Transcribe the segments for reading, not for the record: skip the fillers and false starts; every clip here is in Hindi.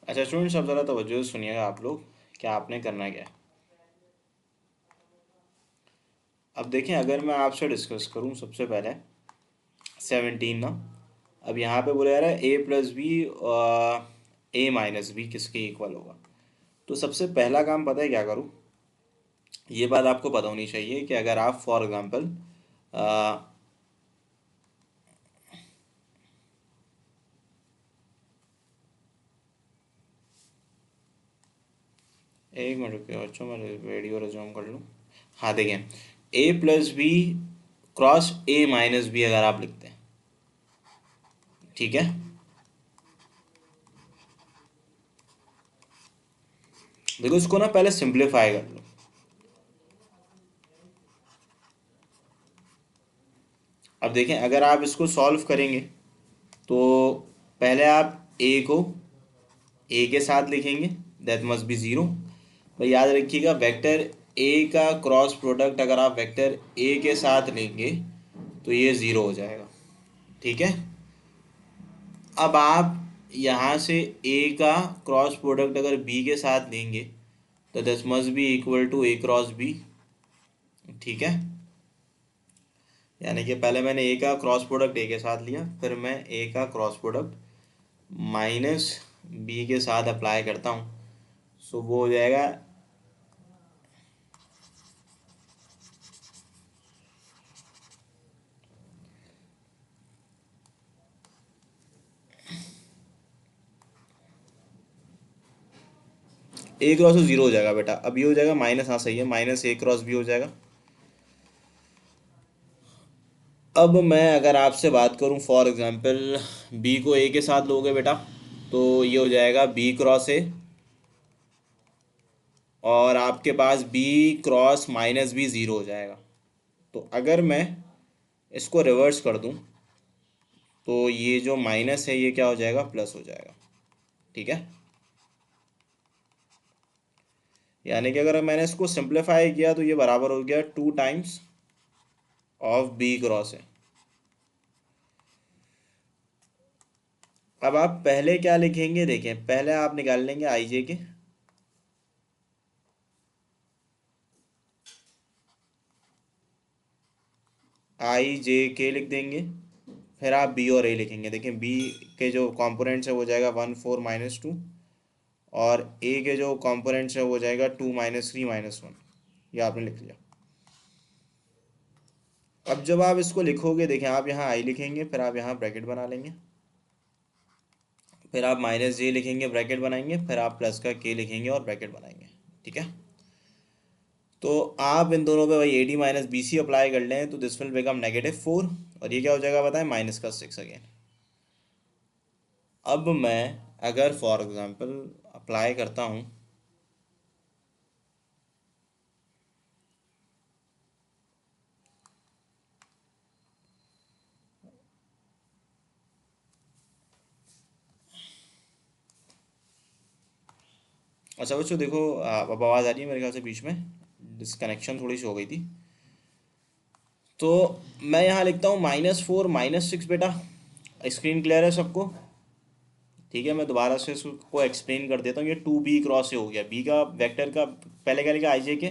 अच्छा स्टूडेंट्स, अब ज़रा तवज्जो से सुनिएगा आप लोग। क्या आपने करना क्या है? अब देखें, अगर मैं आपसे डिस्कस करूं सबसे पहले 17 ना। अब यहाँ पे बोला जा रहा है ए प्लस बी ए माइनस बी किसके इक्वल होगा। तो सबसे पहला काम पता है क्या करूँ? ये बात आपको पता होनी चाहिए कि अगर आप फॉर एग्जांपल एक मिनट रुकिए बच्चों, मैं वीडियो रिज्यूम कर लूँ। हाँ देखें, A plus B cross A minus B अगर आप लिखते हैं, ठीक है। देखो इसको ना पहले सिंप्लीफाई कर लो। अब देखें, अगर आप इसको सॉल्व करेंगे तो पहले आप ए को ए के साथ लिखेंगे, दैट मस्ट बी ज़ीरो। भाई याद रखिएगा, वेक्टर ए का क्रॉस प्रोडक्ट अगर आप वेक्टर ए के साथ लेंगे तो ये ज़ीरो हो जाएगा, ठीक है। अब आप यहाँ से ए का क्रॉस प्रोडक्ट अगर बी के साथ लेंगे तो this must be equal to A cross B, ठीक है। यानी कि पहले मैंने ए का क्रॉस प्रोडक्ट ए के साथ लिया, फिर मैं ए का क्रॉस प्रोडक्ट माइनस बी के साथ अप्लाई करता हूँ। सो वो हो जाएगा ए क्रॉस तो जीरो हो जाएगा बेटा। अब ये हो जाएगा माइनस, हाँ सही है, माइनस ए क्रॉस बी हो जाएगा। अब मैं अगर आपसे बात करूं फॉर एग्जांपल, बी को ए के साथ लोगे बेटा तो ये हो जाएगा बी क्रॉस ए, और आपके पास B cross minus B zero हो जाएगा। तो अगर मैं इसको रिवर्स कर दूं तो ये जो माइनस है ये क्या हो जाएगा, प्लस हो जाएगा, ठीक है। यानी कि अगर मैंने इसको सिंप्लीफाई किया तो ये बराबर हो गया two times of B cross A. अब आप पहले क्या लिखेंगे, देखें पहले आप निकाल लेंगे आई जे के। आई जे के लिख देंगे, फिर आप बी और ए लिखेंगे। देखें बी के जो कंपोनेंट्स है वो जाएगा 1 4 - 2, और ए के जो कंपोनेंट्स है वो जाएगा 2 - 3 - 1। ये आपने लिख लिया। अब जब आप इसको लिखोगे, देखें आप यहाँ आई लिखेंगे, फिर आप यहाँ ब्रैकेट बना लेंगे, फिर आप माइनस जे लिखेंगे, ब्रैकेट बनाएंगे, फिर आप प्लस का के लिखेंगे और ब्रैकेट बनाएंगे, ठीक है। तो आप इन दोनों पे भाई A D minus B C apply कर लें तो दिस विल बिकम -4, और ये क्या हो जाएगा बताएं, -6 अगेन। अब मैं अगर फॉर एग्जांपल अप्लाई करता हूँ, अच्छा बच्चों देखो, अब आवाज़ आ रही है मेरे ख्याल से, बीच में डिसकनेक्शन थोड़ी सी हो गई थी। तो मैं यहाँ लिखता हूँ -4 - 6 बेटा। स्क्रीन क्लियर है सबको? ठीक है, मैं दोबारा से इसको एक्सप्लेन कर देता हूँ। ये टू बी क्रॉस से हो गया, बी का वेक्टर का पहले क्या लिखा, आई जे के,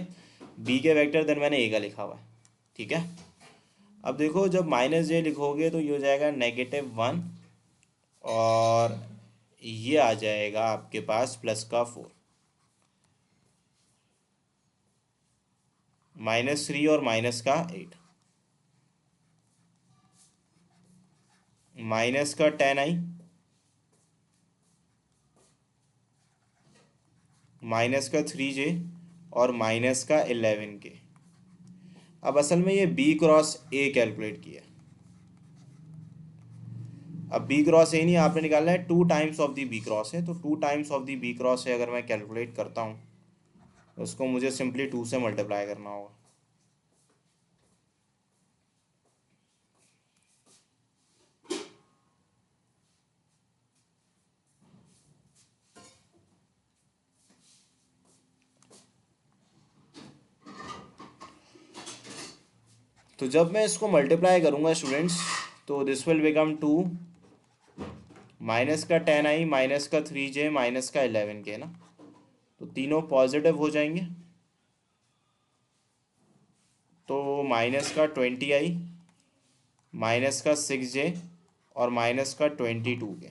बी के वेक्टर, देन मैंने ए का लिखा हुआ है, ठीक है। अब देखो जब माइनस जे लिखोगे तो ये हो जाएगा -1, और ये आ जाएगा आपके पास +4, -3 और -8, -10i, -3j, और -11k। अब असल में ये बी क्रॉस ए कैलकुलेट किया। अब बी क्रॉस ए नहीं आपने निकालना है, 2 times of the B cross है, तो 2 times of the B cross है अगर मैं कैलकुलेट करता हूँ तो उसको मुझे सिंपली 2 से मल्टीप्लाई करना होगा। तो जब मैं इसको मल्टीप्लाई करूँगा स्टूडेंट्स, तो दिस विल बिकम 2 माइनस का 10i माइनस का 3j माइनस का 11k ना, तो तीनों पॉजिटिव हो जाएंगे। तो माइनस का 20i माइनस का 6j और माइनस का 22k।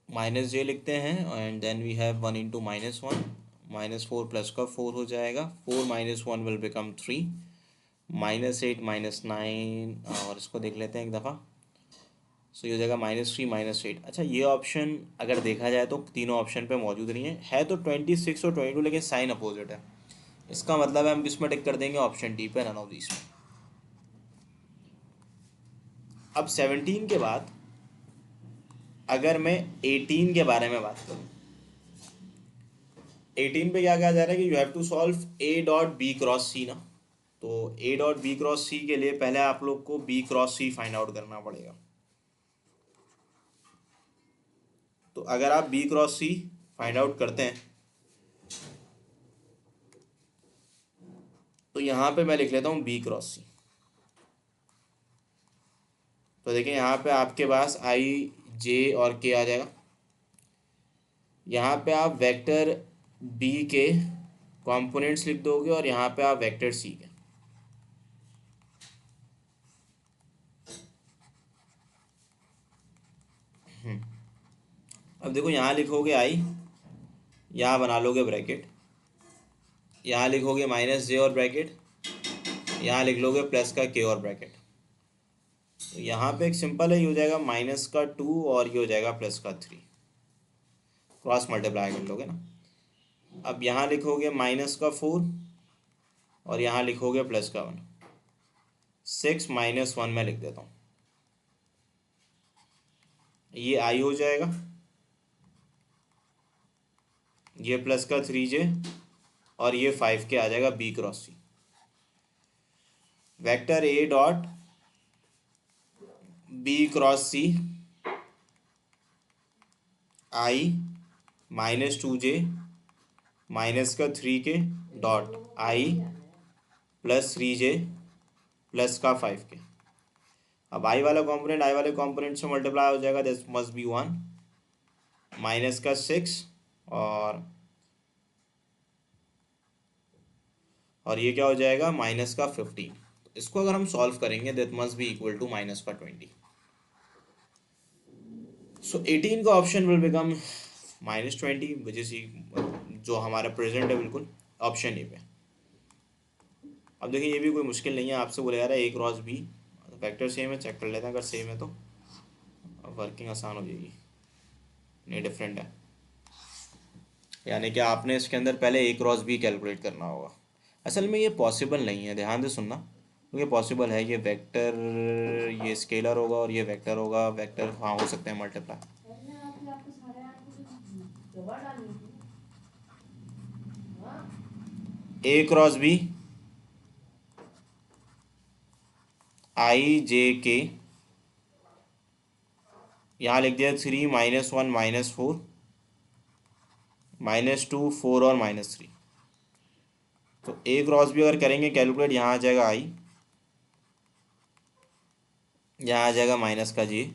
माइनस जे लिखते हैं and then we have 1 into -1, -4 plus का 4 हो जाएगा, 4 माइनस 1 विल बिकम 3, -8 -9, और इसको देख लेते हैं एक दफ़ा। सो ये हो जाएगा -3 -8। अच्छा, ये ऑप्शन अगर देखा जाए तो तीनों ऑप्शन पे मौजूद नहीं है तो 26 और 22, लेकिन साइन अपोजिट है। इसका मतलब है हम किस में टिक कर देंगे, ऑप्शन डी पे, नन ऑफ दिस में। अब 17 के बाद अगर मैं 18 के बारे में बात करूँ, 18 पे क्या कहा जा रहा है कि you have to solve A dot B cross C ना। तो A dot B cross C के लिए पहले आप लोग को B cross C find out करना पड़ेगा। तो अगर आप B cross C find out करते हैं तो यहाँ पे मैं लिख लेता हूँ बी क्रॉस सी। तो देखिए यहाँ पे आपके पास आई जे और के आ जाएगा। यहाँ पे आप वेक्टर बी के कंपोनेंट्स लिख दोगे और यहाँ पे आप वेक्टर सी के। अब देखो यहाँ लिखोगे आई, यहाँ बना लोगे ब्रैकेट, यहाँ लिखोगे -j और ब्रैकेट, यहाँ लिख लोगे प्लस का k और ब्रैकेट। तो यहाँ पे एक सिंपल है, ये हो जाएगा -2 और ये हो जाएगा +3, क्रॉस मल्टीप्लाई कर लोगे ना। अब यहाँ लिखोगे -4 और यहाँ लिखोगे +1, 6 -1 में लिख देता हूँ, ये आई हो जाएगा, ये प्लस का 3j और ये 5k आ जाएगा B cross C. Vector A dot B cross C I -2j minus का 3k dot I +3j plus का 5k। अब आई वाला कंपोनेंट आई वाले कंपोनेंट से मल्टीप्लाई हो जाएगा, दिस मस्ट बी 1, माइनस का 6 और ये क्या हो जाएगा -15। तो इसको अगर हम सॉल्व करेंगे that must be equal to -20। So 18 का option will become -20 which is जो हमारा प्रेजेंट है बिल्कुल ऑप्शन ए पे। अब देखिए ये भी कोई मुश्किल नहीं है, आपसे बोला जा रहा है ए क्रॉस बी, वेक्टर सेम है, चेक कर लेते हैं, अगर सेम है तो वर्किंग आसान हो जाएगी। नहीं डिफरेंट है, यानी कि आपने इसके अंदर पहले ए क्रॉस बी कैलकुलेट करना होगा। असल में ये पॉसिबल नहीं है, ध्यान से सुनना, क्योंकि पॉसिबल है ये वेक्टर, ये स्केलर होगा और ये वेक्टर होगा, वेक्टर हाँ हो सकते हैं multiply. A cross B I J K, यहाँ लिख दिया 3 -1 -4 -2 4 और -3। तो ए क्रॉस बी अगर करेंगे कैलकुलेट, यहाँ आ जाएगा आई, यहाँ आ जाएगा माइनस का जे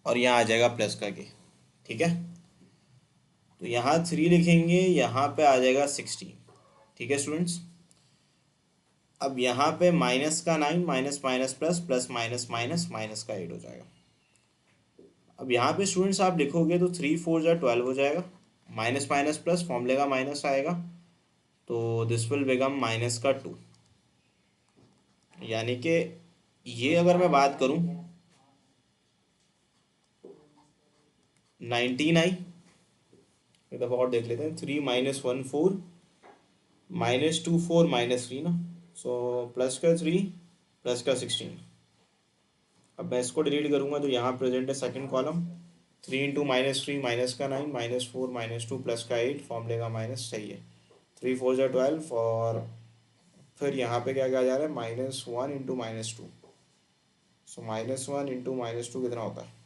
और यहाँ आ जाएगा प्लस का के। ठीक है, तो यहाँ 3 लिखेंगे, यहाँ पे आ जाएगा 16। ठीक है स्टूडेंट्स, अब यहाँ पे माइनस का 9 minus minus plus plus minus minus minus का 8 हो जाएगा। अब यहाँ पे स्टूडेंट्स आप लिखोगे तो 3 4 जा 12 हो जाएगा, माइनस माइनस प्लस फॉर्मूले का माइनस आएगा, तो दिस विल बिकम -2। यानी कि ये अगर मैं बात करूँ 19 आई, एक दफ़ा और देख लेते हैं, 3 -1 4 -2 4 -3 ना, सो प्लस का 3 प्लस का 16। अब मैं इसको डिलीट करूँगा तो यहाँ प्रेजेंट है सेकंड कॉलम, 3 इंटू -3 माइनस का 9 -4 -2 प्लस का 8 फॉर्मूले का माइनस, सही है, 3 4 जा 12 और फिर यहाँ पे क्या कहा जा रहा है -1 इंटू -2, सो -1 इंटू -2 कितना होता है।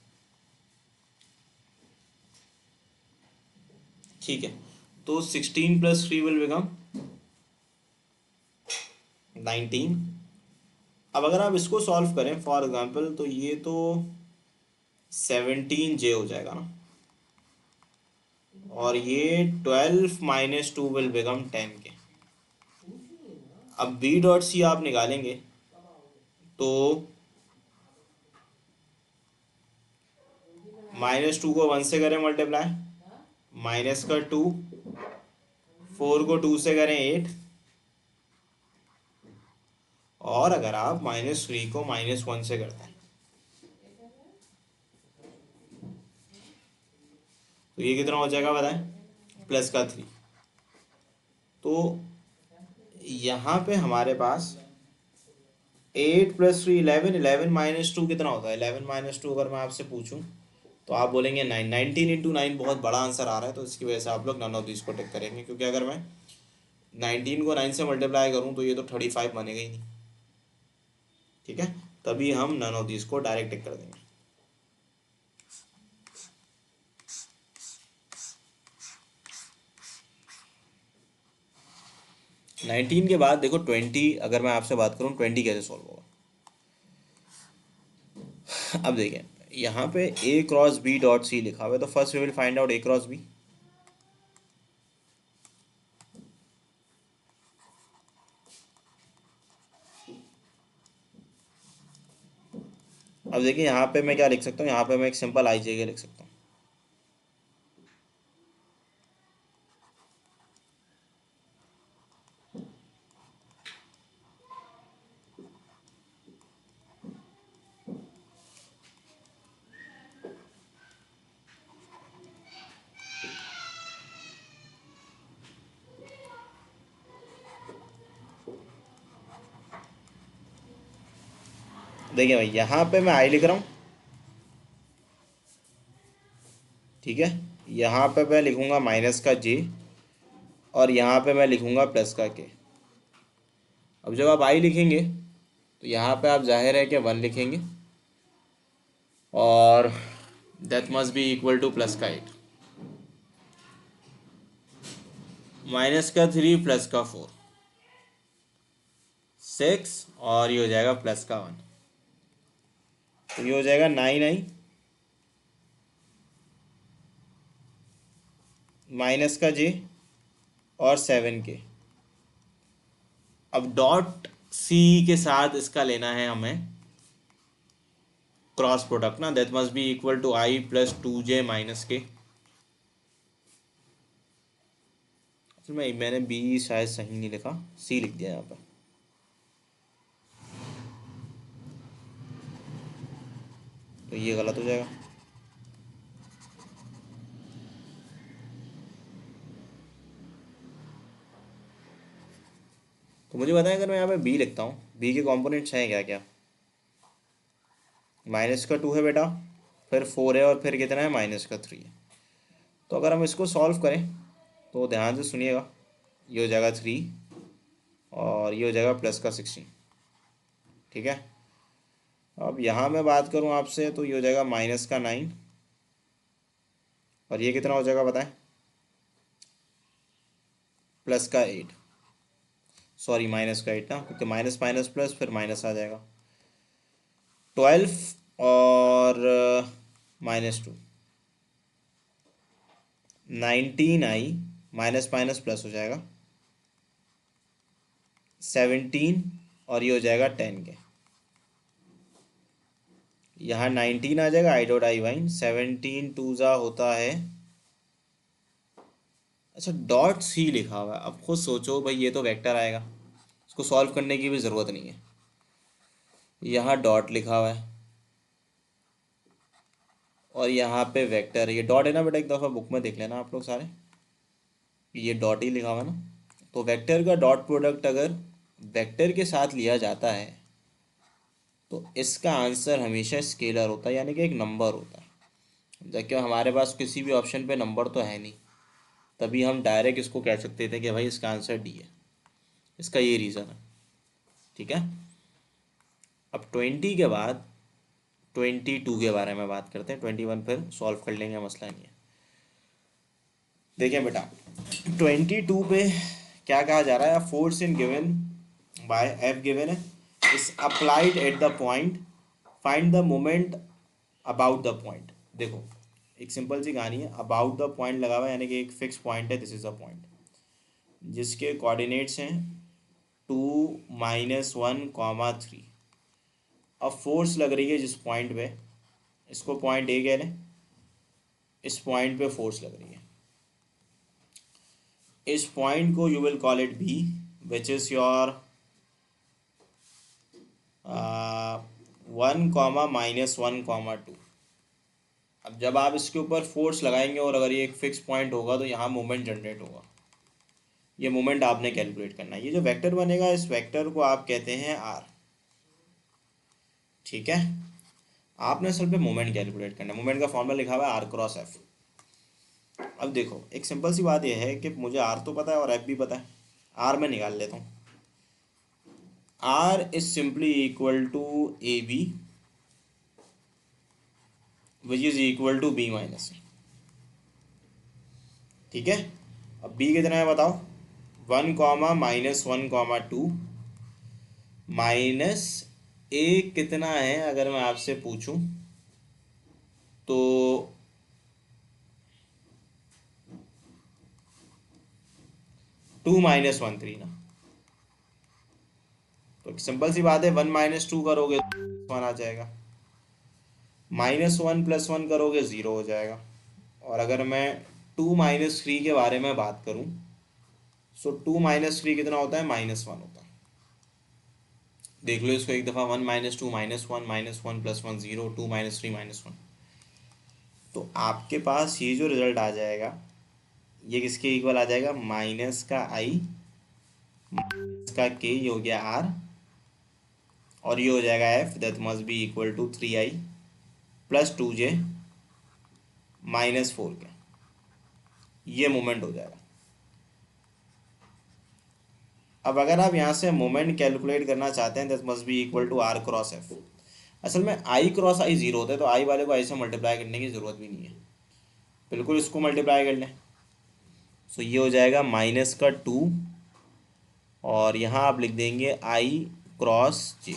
ठीक है, तो 16 + 3 विल बिकम 19 अब अगर आप इसको सॉल्व करें फॉर एग्जांपल, तो ये तो 17J हो जाएगा ना, और ये 12 माइनस 2 विल बिकम 10K। अब B.C आप निकालेंगे तो -2 को 1 से करें मल्टीप्लाई, माइनस का 2, 4 को 2 से करें 8, और अगर आप -3 को -1 से करते हैं तो ये कितना हो जाएगा बताएं, प्लस का 3। तो यहाँ पे हमारे पास 8 + 3 11, 11 - 2 कितना होता है, 11 - 2 अगर मैं आपसे पूछूं तो आप बोलेंगे 9, 19 × 9 बहुत बड़ा आंसर आ रहा है, तो इसकी वजह से आप लोग नन ऑफ दिस को टिक करेंगे, क्योंकि अगर मैं 19 को 9 से मल्टीप्लाई करूं तो ये तो 35 बनेगा ही नहीं। ठीक है, तभी हम नन ऑफ दिस को डायरेक्ट टिक कर देंगे। नाइनटीन के बाद देखो 20, अगर मैं आपसे बात करूं 20 कैसे सॉल्व होगा। अब देखें यहाँ पे A×B.C लिखा हुआ है, तो first we will find out A×B। अब देखिए यहाँ पे मैं क्या लिख सकता हूँ, यहाँ पे मैं एक सिंपल IJ लिख सकता हूँ। देखिए भाई यहाँ पे मैं I लिख रहा हूँ, ठीक है, यहाँ पे मैं लिखूंगा -J, और यहाँ पे मैं लिखूंगा +K। अब जब आप I लिखेंगे तो यहाँ पे आप जाहिर है कि 1 लिखेंगे, और that must be equal to +8, -3 +4 6, और ये हो जाएगा +1, तो ये हो जाएगा 9I -J और 7K। अब .C के साथ इसका लेना है हमें क्रॉस प्रोडक्ट ना, that must be equal to I + 2J - K। तो मैंने B शायद सही नहीं लिखा, C लिख दिया यहाँ पर। तो ये गलत हो जाएगा। तो मुझे बताएं, अगर मैं यहाँ पे B लिखता हूँ, B के कंपोनेंट्स हैं क्या क्या, -2 है बेटा, फिर 4 है, और फिर कितना है, -3 है। तो अगर हम इसको सॉल्व करें तो ध्यान से सुनिएगा, ये हो जाएगा 3, और ये हो जाएगा +16। ठीक है, अब यहाँ मैं बात करूँ आपसे तो ये हो जाएगा -9, और ये कितना हो जाएगा बताएं, +8, सॉरी -8 ना, क्योंकि माइनस माइनस प्लस फिर माइनस आ जाएगा। 12 और -2, 19I माइनस माइनस प्लस हो जाएगा 17, और ये हो जाएगा 10K। यहाँ 19 आ जाएगा, I.I 17 2 होता है, अच्छा .C लिखा हुआ है। अब खुद सोचो भाई, ये तो वेक्टर आएगा, इसको सॉल्व करने की भी ज़रूरत नहीं है। यहाँ डॉट लिखा हुआ है, और यहाँ पे वेक्टर, ये डॉट है ना बेटा, एक दफ़ा बुक में देख लेना आप लोग सारे, ये डॉट ही लिखा हुआ है ना। तो वेक्टर का डॉट प्रोडक्ट अगर वेक्टर के साथ लिया जाता है तो इसका आंसर हमेशा स्केलर होता है, यानी कि एक नंबर होता है। जबकि हमारे पास किसी भी ऑप्शन पे नंबर तो है नहीं, तभी हम डायरेक्ट इसको कह सकते थे कि भाई इसका आंसर डी है। इसका ये रीज़न है। ठीक है, अब 20 के बाद 22 के बारे में बात करते हैं। 21 फिर सॉल्व कर लेंगे, मसला नहीं है। देखिए बेटा 22 पे क्या कहा जा रहा है, force in given by F given है, is applied at the point, find the moment about the point. देखो एक सिंपल सी कहानी है, अबाउट द पॉइंट लगा हुआ है यानी कि एक फिक्स पॉइंट है, दिस इज द पॉइंट जिसके कोऑर्डिनेट्स हैं 2 - 1, 3। अब फोर्स लग रही है जिस पॉइंट पे, इसको पॉइंट ए कह लें, इस पॉइंट पे फोर्स लग रही है, इस पॉइंट को you will call it be, which is your 1, -1, 2। अब जब आप इसके ऊपर फोर्स लगाएंगे और अगर ये एक फिक्स पॉइंट होगा तो यहाँ मोमेंट जनरेट होगा, ये मोमेंट आपने कैलकुलेट करना है। ये जो वेक्टर बनेगा इस वेक्टर को आप कहते हैं आर, ठीक है। आपने असल पे मोमेंट कैलकुलेट करना है, मोमेंट का फॉर्मूला लिखा हुआ है आर क्रॉस एफ। अब देखो एक सिंपल सी बात यह है कि मुझे आर तो पता है और एफ भी पता है, आर मैं निकाल लेता हूँ। R is simply equal to A B which is equal to B minus A, ठीक है। अब बी कितना है बताओ, 1, -1, 2 ए कितना है अगर मैं आपसे पूछूं तो 2 - 1, 3 ना। तो सिंपल सी बात है, 1 - 2 करोगे तो 1 आ जाएगा, -1 + 1 करोगे 0 हो जाएगा। और अगर मैं 2 - 3 के बारे में बात करूं सो 2 - 3 कितना होता है, -1 होता है। देख लो इसको एक दफ़ा, 1 - 2 -1, -1 + 1 0, 2 - 3 -1। तो आपके पास ये जो रिजल्ट आ जाएगा ये किसके इक्वल आ जाएगा, माइनस का आई माइनस का के, ये हो गया आर, और ये हो जाएगा F, that must be equal to 3i + 2j -4k। ये मोमेंट हो जाएगा। अब अगर आप यहाँ से मोमेंट कैलकुलेट करना चाहते हैं that must be equal to R cross F. असल में आई क्रॉस आई 0 होता है, तो आई वाले को आई से मल्टीप्लाई करने की ज़रूरत भी नहीं है, बिल्कुल इसको मल्टीप्लाई कर लें। सो ये हो जाएगा -2, और यहाँ आप लिख देंगे आई क्रॉस जे,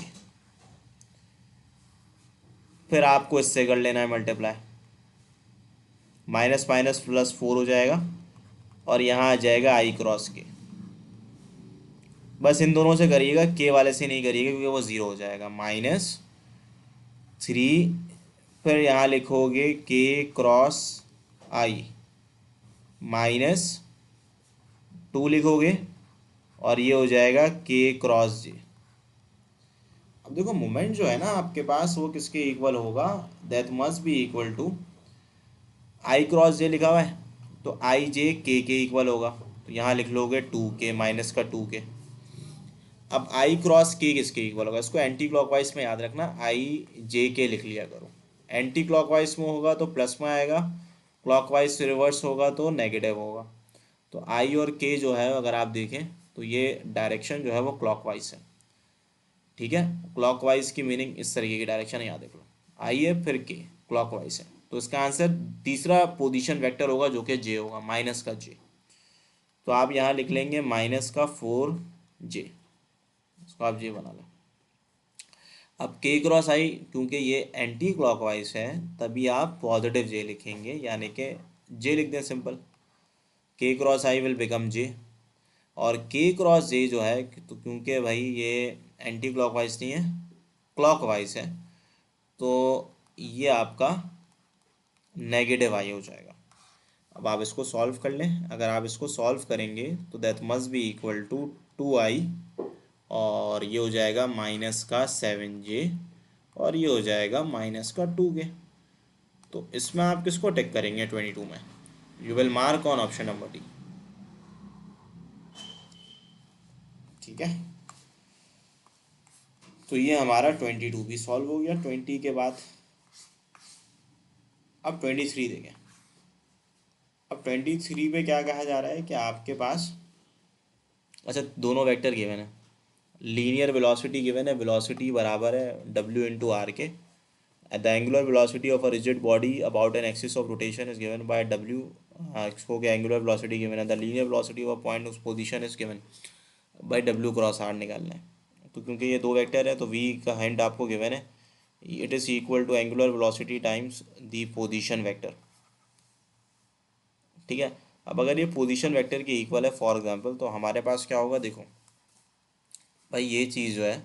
फिर आपको इससे कर लेना है मल्टीप्लाई, माइनस माइनस +4 हो जाएगा, और यहाँ आ जाएगा आई क्रॉस के। बस इन दोनों से करिएगा, के वाले से नहीं करिएगा क्योंकि वो 0 हो जाएगा। -3, फिर यहाँ लिखोगे के क्रॉस आई, -2 लिखोगे, और ये हो जाएगा के क्रॉस जे। अब देखो मोमेंट जो है ना आपके पास वो किसके इक्वल होगा, that must be equal to I cross J लिखा हुआ है, तो आई जे के इक्वल होगा, तो यहाँ लिख लोगे 2k माइनस का 2k। अब आई क्रॉस के किसके इक्वल होगा, इसको एंटी क्लॉकवाइज में याद रखना, आई जे के लिख लिया करो। एंटी क्लॉकवाइज में होगा तो प्लस में आएगा, क्लॉकवाइज रिवर्स होगा तो नेगेटिव होगा। तो आई और के जो है अगर आप देखें तो ये डायरेक्शन जो है वो क्लॉकवाइज है, ठीक है। क्लॉकवाइज की मीनिंग इस तरीके की डायरेक्शन है, याद देख लो, आई है फिर के, क्लॉकवाइज है। तो इसका आंसर तीसरा पोजीशन वेक्टर होगा जो कि जे होगा, माइनस का जे। तो आप यहाँ लिख लेंगे -4j, इसको आप जे बना लें। अब के क्रॉस आई क्योंकि ये एंटी क्लॉकवाइज है तभी आप पॉजिटिव जे लिखेंगे, यानी कि जे लिख दें सिंपल, के क्रॉस आई विल बिकम जे। और के क्रॉस जे जो है तो क्योंकि भाई ये एंटी क्लॉकवाइज नहीं है क्लॉकवाइज है, तो ये आपका नेगेटिव आई हो जाएगा। अब आप इसको सॉल्व कर लें, अगर आप इसको सॉल्व करेंगे तो that must be equal to 2i, और ये हो जाएगा -7j, और ये हो जाएगा -2k। तो इसमें आप किसको टिक करेंगे 22 में, you will mark on option number D, ठीक है। तो ये हमारा 22 भी सॉल्व हो गया। 20 के बाद अब 23 देखें। अब 23 पे क्या कहा जा रहा है कि आपके पास, अच्छा दोनों वेक्टर गिवन है, लीनियर वेलोसिटी गिवन है, वेलोसिटी बराबर है W/r के, the angular velocity of a rigid body about an axis of rotation is given by W, इसको क्या angular velocity given है, the linear velocity of a point whose position is given by W cross R निकालना है। तो क्योंकि ये दो वेक्टर है तो v का हिंट आपको गिवन है, it is equal to angular velocity times the position vector. ठीक है, अब अगर ये पोजीशन वेक्टर के इक्वल है फॉर एग्जांपल, तो हमारे पास क्या होगा, देखो भाई ये चीज़ जो है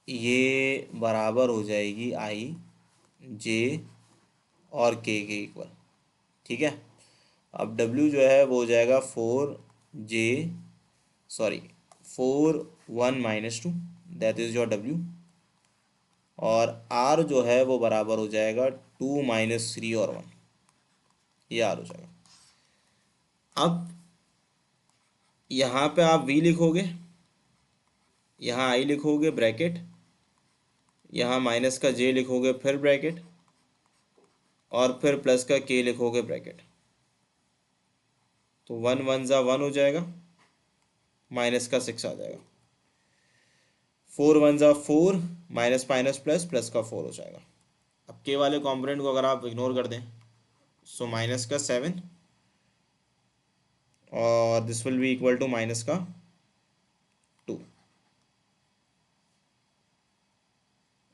ये बराबर हो जाएगी आई जे और के इक्वल। ठीक है, अब W जो है वो हो जाएगा 4J, sorry 4 1 - 2, that is your W। और R जो है वो बराबर हो जाएगा 2 - 3 और 1, ये R हो जाएगा। अब यहाँ पे आप V लिखोगे, यहाँ I लिखोगे ब्रैकेट, यहाँ माइनस का J लिखोगे फिर ब्रैकेट, और फिर प्लस का K लिखोगे ब्रैकेट। तो 1 1 1 हो जाएगा, माइनस का 6 आ जाएगा, 4 1 4, माइनस माइनस प्लस, प्लस का 4 हो जाएगा। अब के वाले कंपोनेंट को अगर आप इग्नोर कर दें, सो माइनस का 7 और this will be equal to minus का 2।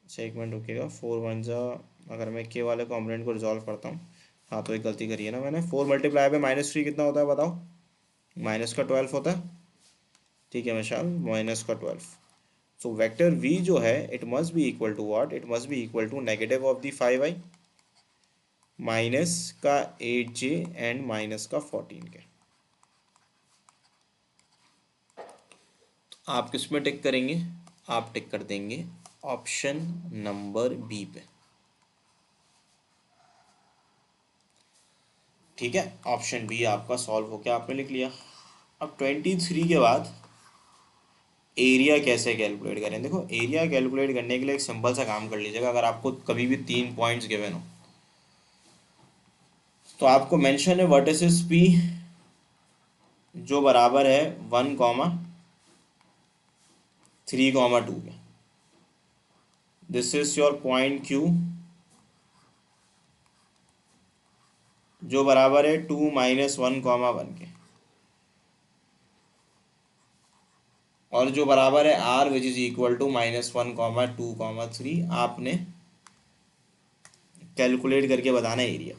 अच्छा एक मिनट रुकिएगा, 4 1 अगर मैं के वाले कंपोनेंट को रिजॉल्व करता हूँ, हाँ तो एक गलती करी है ना मैंने, 4 मल्टीप्लाई बाय -3 कितना होता है बताओ, माइनस का 12 होता है। ठीक है विशाल, माइनस का 12। सो वेक्टर v जो है it must be equal to what, it must be equal to negative of the 5i minus का 8j एंड माइनस का 14 के। आप किस में टिक करेंगे, आप टिक कर देंगे ऑप्शन नंबर बी पे। ठीक है, ऑप्शन बी आपका सॉल्व हो गया, आपने लिख लिया। अब 23 के बाद एरिया कैसे कैलकुलेट करें। देखो एरिया कैलकुलेट करने के लिए एक सिंपल सा काम कर लीजिएगा, अगर आपको कभी भी 3 पॉइंट्स गिवन हो तो आपको मेंशन है वर्टिसेस पी जो बराबर है 1, 3, 2 के। This is your point Q जो बराबर है 2 - 1, 1 के, और जो बराबर है r which is equal to -1, 2, 3। आपने कैलकुलेट करके बताना है एरिया।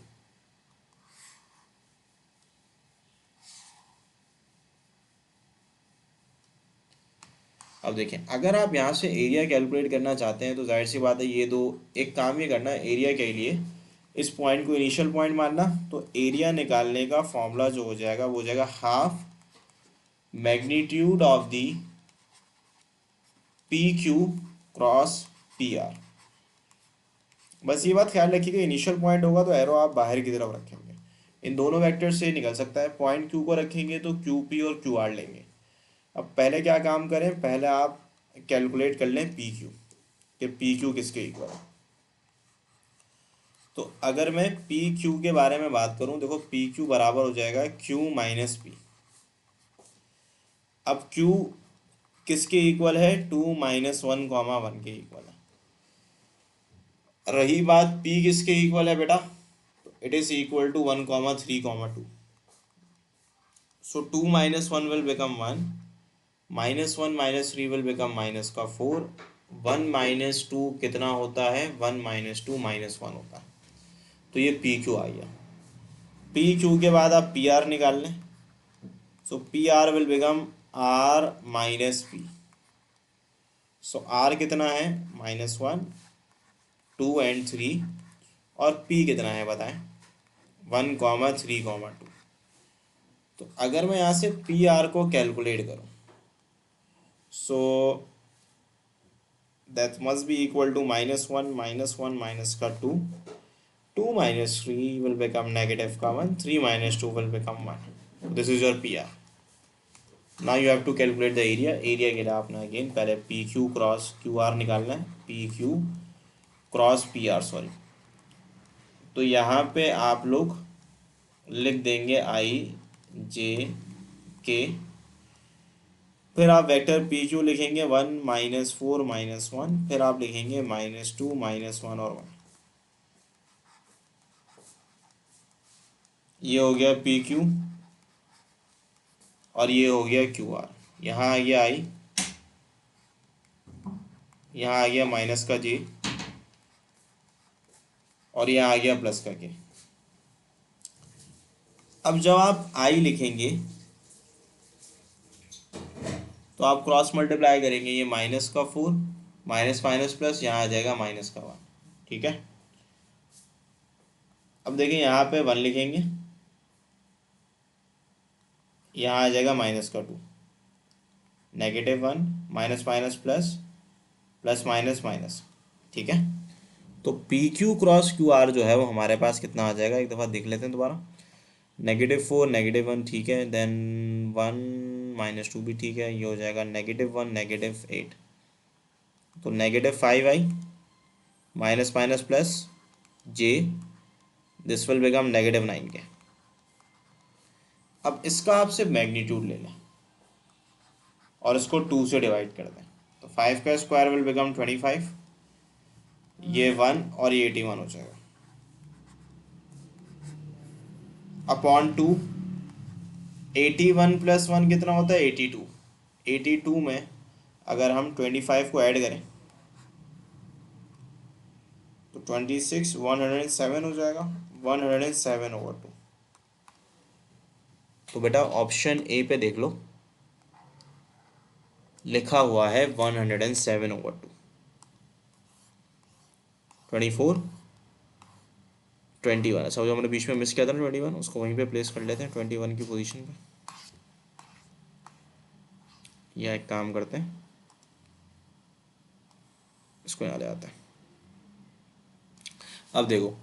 अब देखें, अगर आप यहाँ से एरिया कैलकुलेट करना चाहते हैं तो जाहिर सी बात है ये दो, एक काम ये करना है एरिया के लिए, इस पॉइंट को इनिशियल पॉइंट मानना, तो एरिया निकालने का फॉर्मूला जो हो जाएगा वो हो जाएगा half magnitude of the P Q cross P R. बस ये बात ख्याल रखिएगा, इनिशियल पॉइंट होगा तो एरो आप बाहर की तरफ रखेंगे, इन दोनों वेक्टर से निकल सकता है। पॉइंट क्यू को रखेंगे तो क्यू पी और क्यू आर लेंगे। अब पहले क्या काम करें, पहले आप कैलकुलेट कर लें पी क्यू, कि पी क्यू किसके इक्वल है। तो अगर मैं पी क्यू के बारे में बात करूं, देखो पी क्यू बराबर हो जाएगा क्यू माइनस पी। अब क्यू किसके इक्वल है, 2 - 1, 1 के इक्वल है। रही बात पी किसके इक्वल है बेटा, तो it is equal to 1, 3, 2। So 2 - 1 will become 1, -1 - 3 will become minus का 4, 1 - 2 कितना होता है, 1 - 2 -1 होता है। तो ये पी क्यू आ गया। पी क्यू के बाद आप पी आर निकाल लें, so P R will become R minus P. So R कितना है, -1, 2 एंड 3, और पी कितना है बताएं, 1, 3, 2। तो अगर मैं यहाँ से पी आर को कैलकुलेट करूँ, so that must be equal to -1 -1 minus का 2, 2 - 3 will become negative का 1, 3 - 2 will become 1. This is your PR. Now you have to calculate the area. Area के लिए आपने अगेन पहले P Q cross Q R निकालना है, P Q cross P R sorry. तो यहाँ पे आप लोग लिख देंगे आई जे के, फिर आप वेक्टर पी क्यू लिखेंगे 1 - 4 -1, फिर आप लिखेंगे -2 -1 और 1। ये हो गया पी क्यू और ये हो गया क्यू आर। यहाँ आ गया आई, यहाँ आ गया माइनस का जे, और यहाँ आ गया प्लस का के। अब जब आप आई लिखेंगे तो आप क्रॉस मल्टीप्लाई करेंगे, ये माइनस का 4 माइनस माइनस प्लस, यहाँ आ जाएगा माइनस का 1। ठीक है, अब देखिए यहाँ पे 1 लिखेंगे, यहाँ आ जाएगा माइनस का 2, -1 minus minus plus, plus minus minus. ठीक है, तो P Q cross Q R जो है वो हमारे पास कितना आ जाएगा, एक दफ़ा देख लेते हैं दोबारा। -4 -1 ठीक है, देन 1 -2 भी ठीक है, ये हो जाएगा -1 -8, तो -5 I minus minus plus J, this will become -9 K. अब इसका आपसे मैग्नीट्यूड ले लें और इसको 2 से डिवाइड कर दें, तो 5 का स्क्वायर विल बिकम 25, ये 1 और ये 81 हो जाएगा अपॉन 2। 81 + 1 कितना होता है 82। 82 में अगर हम 25 को ऐड करें तो 26 107 हो जाएगा, 107/2। तो बेटा ऑप्शन ए पे देख लो, लिखा हुआ है 107/2। 24 21, अच्छा जो हमने बीच में मिस किया था ना 21, उसको वहीं पे प्लेस कर लेते हैं 21 की पोजीशन पे। या एक काम करते हैं, इसको यहाँ ले आते हैं। अब देखो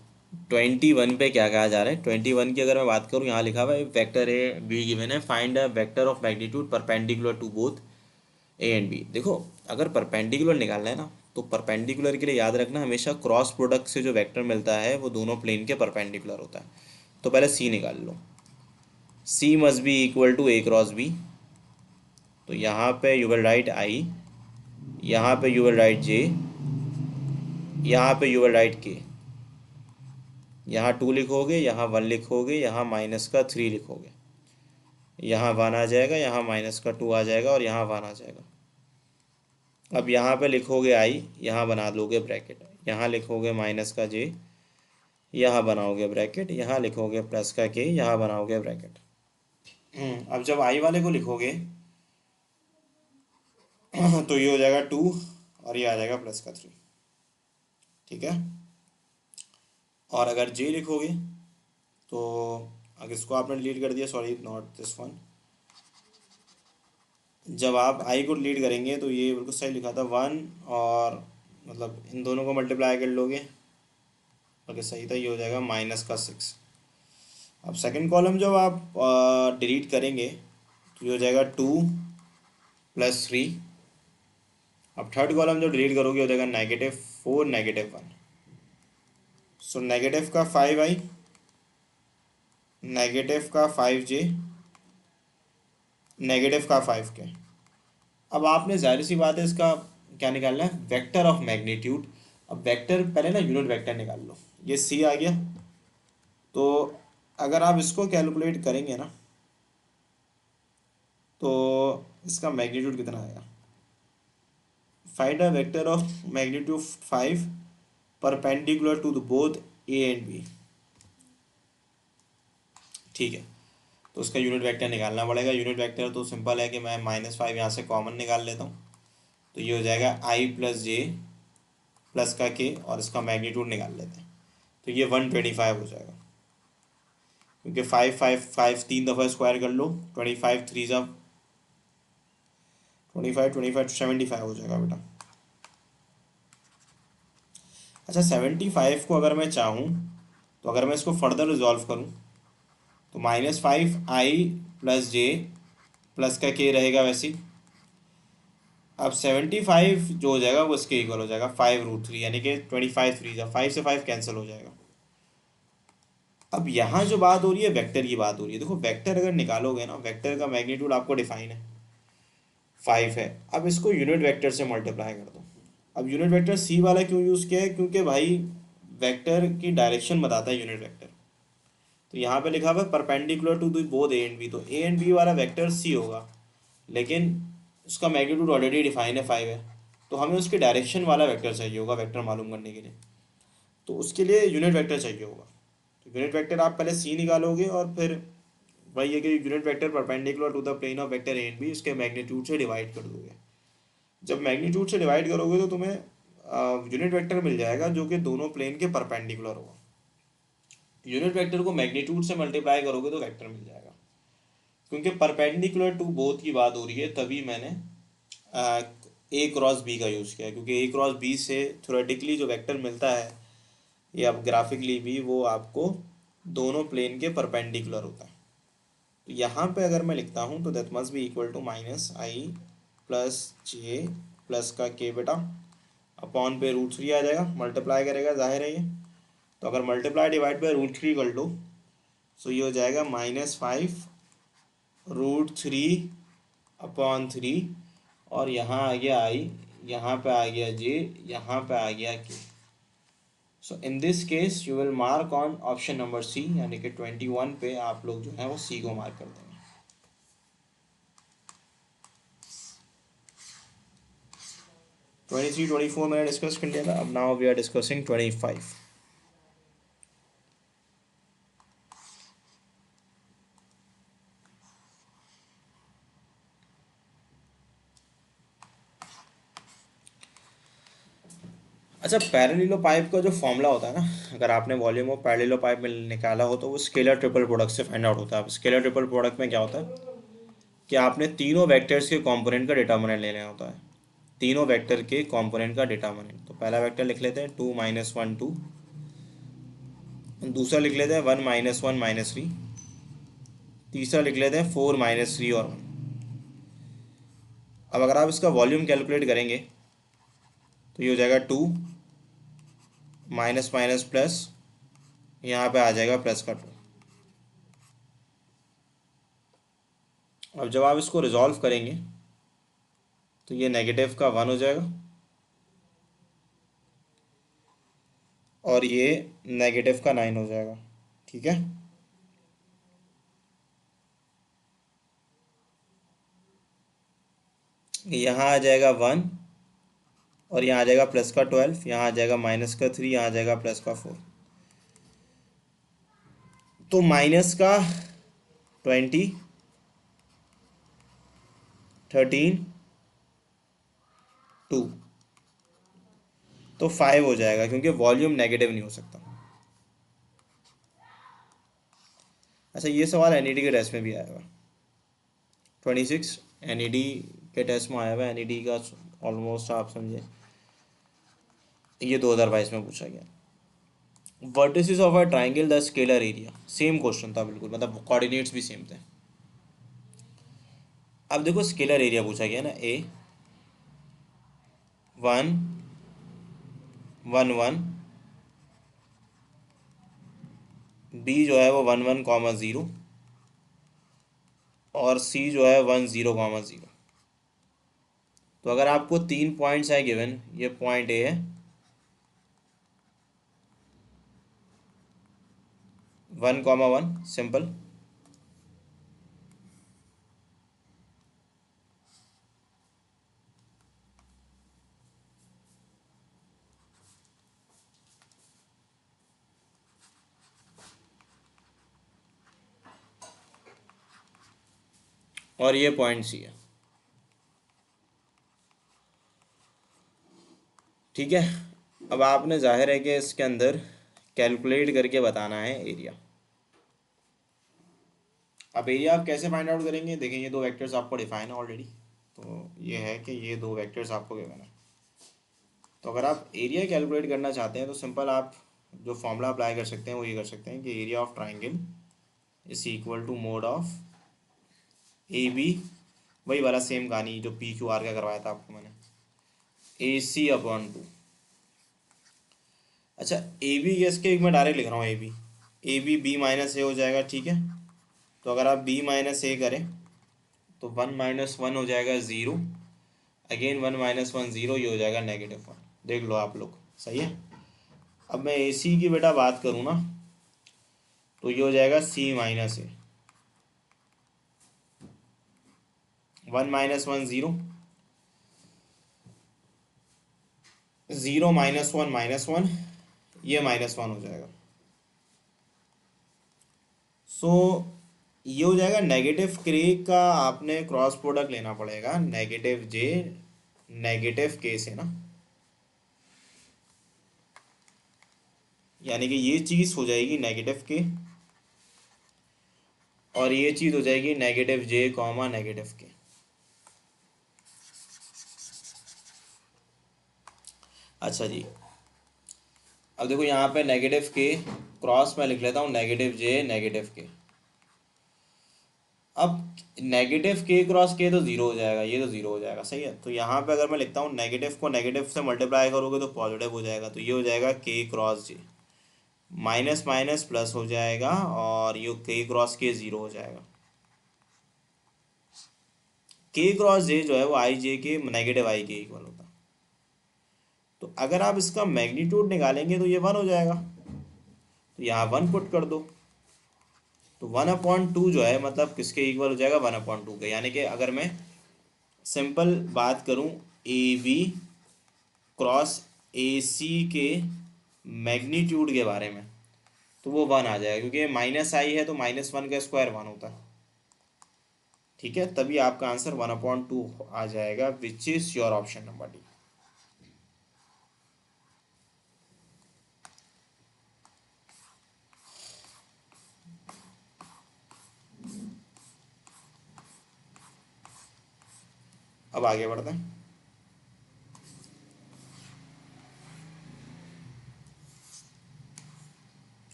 21 पे क्या कहा जा रहा है, 21 की अगर मैं बात करूँ, यहाँ लिखा हुआ है वेक्टर ए बी गिवन है, find a vector of magnitude perpendicular to both A and B. देखो अगर परपेंडिकुलर निकालना है ना, तो परपेंडिकुलर के लिए याद रखना हमेशा क्रॉस प्रोडक्ट से जो वेक्टर मिलता है वो दोनों प्लेन के परपेंडिकुलर होता है। तो पहले सी निकाल लो, C must be equal to A cross B, तो यहाँ पे यू विल राइट आई, यहाँ पे यू विल राइट जे, यहाँ पे यू विल राइट के, यहाँ 2 लिखोगे, यहाँ 1 लिखोगे, यहाँ -3 लिखोगे, यहाँ 1 आ जाएगा, यहाँ -2 आ जाएगा, और यहाँ 1 आ जाएगा। अब यहाँ पे लिखोगे आई, यहाँ बना लोगे ब्रैकेट, यहाँ लिखोगे माइनस का जे, यहाँ बनाओगे ब्रैकेट, यहाँ लिखोगे प्लस का के, यहाँ बनाओगे ब्रैकेट। अब जब आई वाले को लिखोगे तो ये हो जाएगा 2 और ये आ जाएगा +3। ठीक है, और अगर जे लिखोगे तो अगर इसको आपने डिलीट कर दिया, सॉरी नॉट दिस वन, जब आप आई को डिलीट करेंगे तो ये बिल्कुल सही लिखा था 1, और मतलब इन दोनों को मल्टीप्लाई कर लोगे, बल्कि सही था, ये हो जाएगा -6। अब सेकंड कॉलम जब आप डिलीट करेंगे तो ये हो जाएगा 2 + 3। अब थर्ड कॉलम जो डिलीट करोगे हो जाएगा -4 -1। सो नेगेटिव का 5 आई, नेगेटिव का 5 जे, नेगेटिव का 5 के। अब आपने जाहिर सी बात है इसका क्या निकालना है, वेक्टर ऑफ मैग्नीट्यूड। अब वेक्टर पहले ना यूनिट वेक्टर निकाल लो, ये सी आ गया, तो अगर आप इसको कैलकुलेट करेंगे ना तो इसका मैग्नीट्यूड कितना आएगा, find a vector of magnitude 5 perpendicular to the both A and B. ठीक है, तो उसका यूनिट वेक्टर निकालना पड़ेगा। यूनिट वेक्टर तो सिंपल है कि मैं -5 यहाँ से कॉमन निकाल लेता हूँ, तो ये हो जाएगा आई + जे प्लस का के, और इसका मैग्नीट्यूड निकाल लेते हैं, तो ये 125 हो जाएगा, क्योंकि 5 5 5 3 दफ़ा स्क्वायर कर लो, 25 3 ज़ा 25 25 75 हो जाएगा बेटा। अच्छा 75 को अगर मैं चाहूँ तो अगर मैं इसको फर्दर रिजॉल्व करूँ तो -5i + जे प्लस का के रहेगा वैसे ही। अब 75 जो हो जाएगा वो इसके इक्वल हो जाएगा 5√3, यानी कि 25 3 ज़ा 5 से 5 कैंसिल हो जाएगा। अब यहाँ जो बात हो रही है वेक्टर की बात हो रही है। देखो वेक्टर अगर निकालोगे ना, वेक्टर का मैग्नीट्यूड आपको डिफाइन है 5 है। अब इसको यूनिट वेक्टर से मल्टीप्लाई कर दो। अब यूनिट वेक्टर सी वाला क्यों यूज़ किया है, क्योंकि भाई वेक्टर की डायरेक्शन बताता है यूनिट वेक्टर। तो यहाँ पे लिखा हुआ है perpendicular to the both A and B, तो ए एंड बी वाला वेक्टर सी होगा, लेकिन उसका मैग्नीट्यूड ऑलरेडी डिफाइन है 5 है, तो हमें उसके डायरेक्शन वाला वेक्टर चाहिए होगा वेक्टर मालूम करने के लिए। तो उसके लिए यूनिट वेक्टर चाहिए होगा। तो यूनिट वेक्टर आप पहले सी निकालोगे और फिर वही है कि unit vector perpendicular to the plane of vector A and B उसके मैग्नीट्यूड से डिवाइड कर दोगे। जब मैग्नीट्यूड से डिवाइड करोगे तो तुम्हें यूनिट वेक्टर मिल जाएगा जो कि दोनों प्लेन के परपेंडिकुलर होगा। यूनिट वेक्टर को मैग्नीट्यूड से मल्टीप्लाई करोगे तो वेक्टर मिल जाएगा। क्योंकि परपेंडिकुलर टू बोथ की बात हो रही है तभी मैंने ए क्रॉस बी का यूज़ किया, क्योंकि ए क्रॉस बी से थ्योरेटिकली जो वेक्टर मिलता है या ग्राफिकली भी वो आपको दोनों प्लेन के परपेंडिकुलर होता है। तो यहाँ पे अगर मैं लिखता हूँ तो that must be equal to minus I plus J plus का के बेटा अपॉन पे √3 आ जाएगा, मल्टीप्लाई करेगा जाहिर है ये। तो अगर मल्टीप्लाई डिवाइड बाई √3 कर लो तो ये हो जाएगा -5 √3 अपॉन 3 और यहाँ आ गया आई, यहाँ पे आ गया जे, यहाँ पे आ गया K. So in this case you will mark on option number C, यानी कि 21 पे आप लोग जो है वो सी को मार्क कर देंगे। 23-24 मैंने डिस्कस कर लिया था, अब नाउ वी आर डिस्कसिंग 25। अच्छा, पैरेललो पाइप का जो फॉर्मूला होता है ना, अगर आपने वॉल्यूम ऑफ पैरेललो पाइप में निकाला हो तो वो स्केलर ट्रिपल प्रोडक्ट से फाइंड आउट होता है। अब स्केलर ट्रिपल प्रोडक्ट में क्या होता है कि आपने तीनों वेक्टर्स के कंपोनेंट का डिटर्मिनेंट लेना होता है। तीनों वेक्टर के कंपोनेंट का डिटर्मिनेंट, तो पहला वेक्टर लिख लेते हैं 2 - 1 2, दूसरा लिख लेते हैं 1 - 1 -3, तीसरा लिख लेते हैं 4 -3 और 1। अब अगर आप इसका वॉल्यूम कैलकुलेट करेंगे तो ये हो जाएगा 2 माइनस माइनस प्लस, यहाँ पे आ जाएगा प्लस का 2। अब जब आप इसको रिजॉल्व करेंगे तो ये नेगेटिव का 1 हो जाएगा और ये नेगेटिव का 9 हो जाएगा। ठीक है, यहाँ आ जाएगा 1 और यहाँ आ जाएगा प्लस का 12, यहाँ आ जाएगा माइनस का 3, यहाँ आ जाएगा प्लस का 4। तो माइनस का 20, 13, 2, तो 5 हो जाएगा क्योंकि वॉल्यूम नेगेटिव नहीं हो सकता। अच्छा, ये सवाल एनईडी के टेस्ट में भी आएगा। 26 एनईडी के टेस्ट में आया हुआ है। एनईडी का ऑलमोस्ट आप समझे ये 2022 में पूछा गया। Vertices of a triangle the scalar area, same question था बिल्कुल, मतलब कोऑर्डिनेट्स भी सेम थे। अब देखो स्केलर एरिया पूछा गया ना, ए 1 1 1, बी जो है वो 1 1 कॉमा 0 और सी जो है 1 0 कॉमा 0। तो अगर आपको 3 पॉइंट्स है गिवन, ये पॉइंट ए है, 1 कॉमा 1 सिंपल, और ये पॉइंट सी है। ठीक है, अब आपने जाहिर है कि इसके अंदर कैलकुलेट करके बताना है एरिया। अब एरिया आप कैसे फाइंड आउट करेंगे, देखें ये दो वेक्टर्स आपको डिफाइन है ऑलरेडी। तो ये है कि ये दो वेक्टर्स आपको गिवन है। तो अगर आप एरिया कैलकुलेट करना चाहते हैं तो सिंपल आप जो फॉर्मूला अप्लाई कर सकते हैं वो ये कर सकते हैं कि area of triangle is equal to mod of A B, वही वाला सेम कहानी जो पी क्यू आर का करवाया था आपको मैंने, ए सी अपॉन 2। अच्छा, ए बी इसके मैं डायरेक्ट लिख रहा हूँ, ए बी बी माइनस ए हो जाएगा। ठीक है, तो अगर आप बी माइनस ए करें तो 1 - 1 हो जाएगा 0, अगेन 1 - 1 0, ये हो जाएगा -1। देख लो आप लोग, सही है। अब मैं ए सी की बेटा बात करूँ ना तो ये हो जाएगा सी माइनस ए, 1 - 1 0, ज़ीरो माइनस वन, ये -1 हो जाएगा। सो ये हो जाएगा नेगेटिव के का आपने क्रॉस प्रोडक्ट लेना पड़ेगा, नेगेटिव जे नेगेटिव के से ना, यानी कि ये चीज़ हो जाएगी नेगेटिव के और ये चीज़ हो जाएगी नेगेटिव जे कॉमा नेगेटिव के। अच्छा जी, अब देखो यहाँ पे नेगेटिव के क्रॉस में लिख लेता हूँ नेगेटिव जे नेगेटिव के। अब नेगेटिव के क्रॉस के तो ज़ीरो हो जाएगा, ये तो ज़ीरो हो जाएगा, सही है। तो यहाँ पे अगर मैं लिखता हूँ नेगेटिव को नेगेटिव से मल्टीप्लाई करोगे तो पॉजिटिव हो जाएगा, तो ये हो जाएगा के क्रॉस जे, माइनस माइनस प्लस हो जाएगा और ये के क्रॉस के ज़ीरो हो जाएगा। के क्रॉस जे जो है वो आई जे के नेगेटिव आई के इक्वल होता है। तो अगर आप इसका मैग्नीट्यूड निकालेंगे तो ये 1 हो जाएगा, तो यहाँ 1 पुट कर दो, तो 1/2 जो है मतलब किसके इक्वल हो जाएगा, 1/2 के। यानी कि अगर मैं सिंपल बात करूँ ए बी क्रॉस ए सी के मैग्नीट्यूड के बारे में, तो वो 1 आ जाएगा, क्योंकि माइनस आई है तो -1 का स्क्वायर 1 होता है। ठीक है, तभी आपका आंसर 1/2 आ जाएगा, which is your option number D. अब आगे बढ़ते हैं।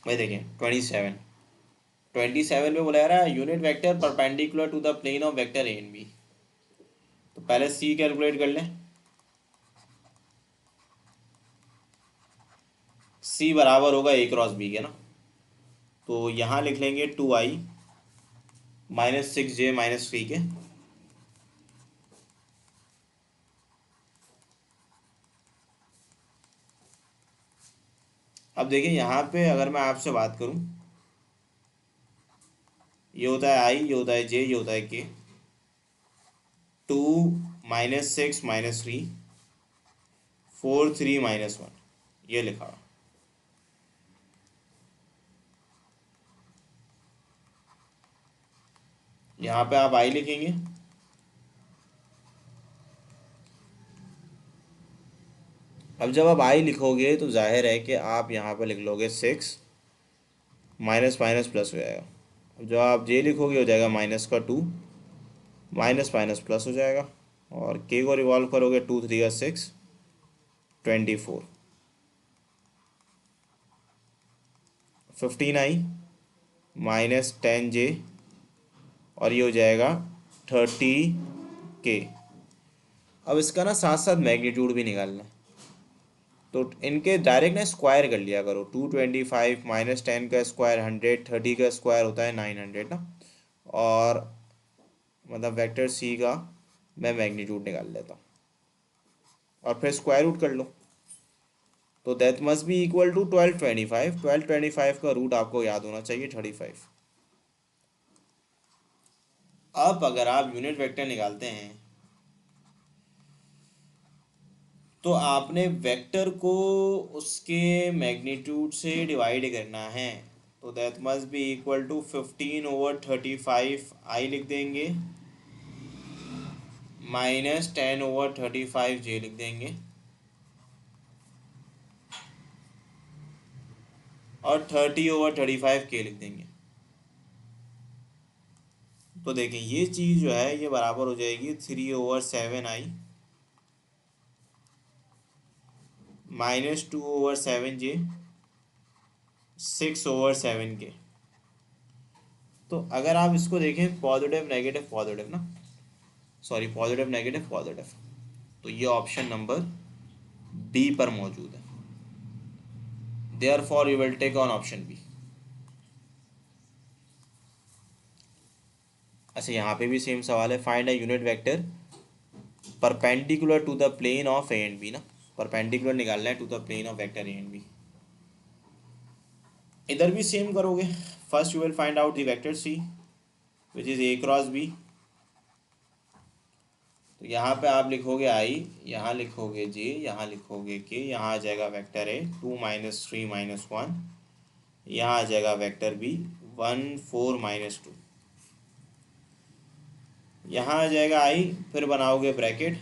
भाई देखिए 27 में बोला जा रहा है unit vector perpendicular to the plane of vector A and B. तो पहले सी कैलकुलेट कर लें। सी बराबर होगा ए क्रॉस बी के ना, तो यहाँ लिख लेंगे 2i -6j -3 के। अब देखिए यहाँ पे अगर मैं आपसे बात करूँ, ये होता है आई, ये होता है जे, ये होता है के। 2 -6 -3 4 3 -1, ये लिखा। यहाँ पे आप आई लिखेंगे, अब जब आप आई लिखोगे तो जाहिर है कि आप यहाँ पे लिख लोगे 6, माइनस माइनस प्लस हो जाएगा। अब जब आप जे लिखोगे हो जाएगा -2, माइनस माइनस प्लस हो जाएगा, और के को रिवॉल्व करोगे 2 3 का 6, 24, 15i -10j, और ये हो जाएगा 30k। अब इसका ना साथ साथ मैग्नीट्यूड भी निकालना है, तो इनके डायरेक्ट ना स्क्वायर कर लिया करो। 225 -10 का स्क्वायर 100, 30 का स्क्वायर होता है 900 ना, और मतलब वेक्टर सी का मैं मैग्नीट्यूड निकाल लेता हूँ और फिर स्क्वायर रूट कर लो, तो that must be equal to 1225। 1225 का रूट आपको याद होना चाहिए 35। अब अगर आप यूनिट वेक्टर निकालते हैं तो आपने वेक्टर को उसके मैग्नीट्यूड से डिवाइड करना है, तो that must be equal to 15/35 I लिख देंगे, -10/35 जे लिख देंगे, और 30/35 के लिख देंगे। तो देखें ये चीज़ जो है ये बराबर हो जाएगी 3/7i -2/7j 6/7 के। तो अगर आप इसको देखें पॉजिटिव नेगेटिव पॉजिटिव ना, सॉरी पॉजिटिव नेगेटिव पॉजिटिव, तो ये ऑप्शन नंबर बी पर मौजूद है। Therefore you will take on option B. अच्छा यहाँ पे भी सेम सवाल है, find a unit vector perpendicular to the plane of A and B ना, परपेंडिकुलर निकालना है to the plane of vector A and B. इधर भी सेम करोगे, first you will find out the vector C which is A cross B. तो यहाँ पे आप लिखोगे आई, यहाँ लिखोगे जे, यहाँ लिखोगे के, यहाँ आ जाएगा वेक्टर ए 2 - 3 - 1, यहाँ आ जाएगा वेक्टर बी 1 4 - 2, यहाँ आ जाएगा आई, फिर बनाओगे ब्रैकेट,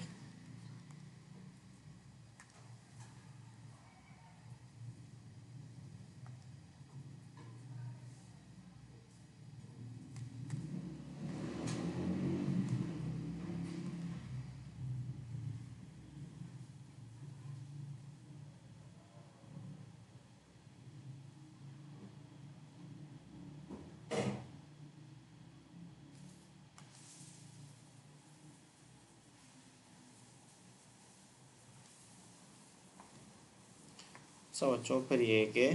सब बच्चों फिर ये के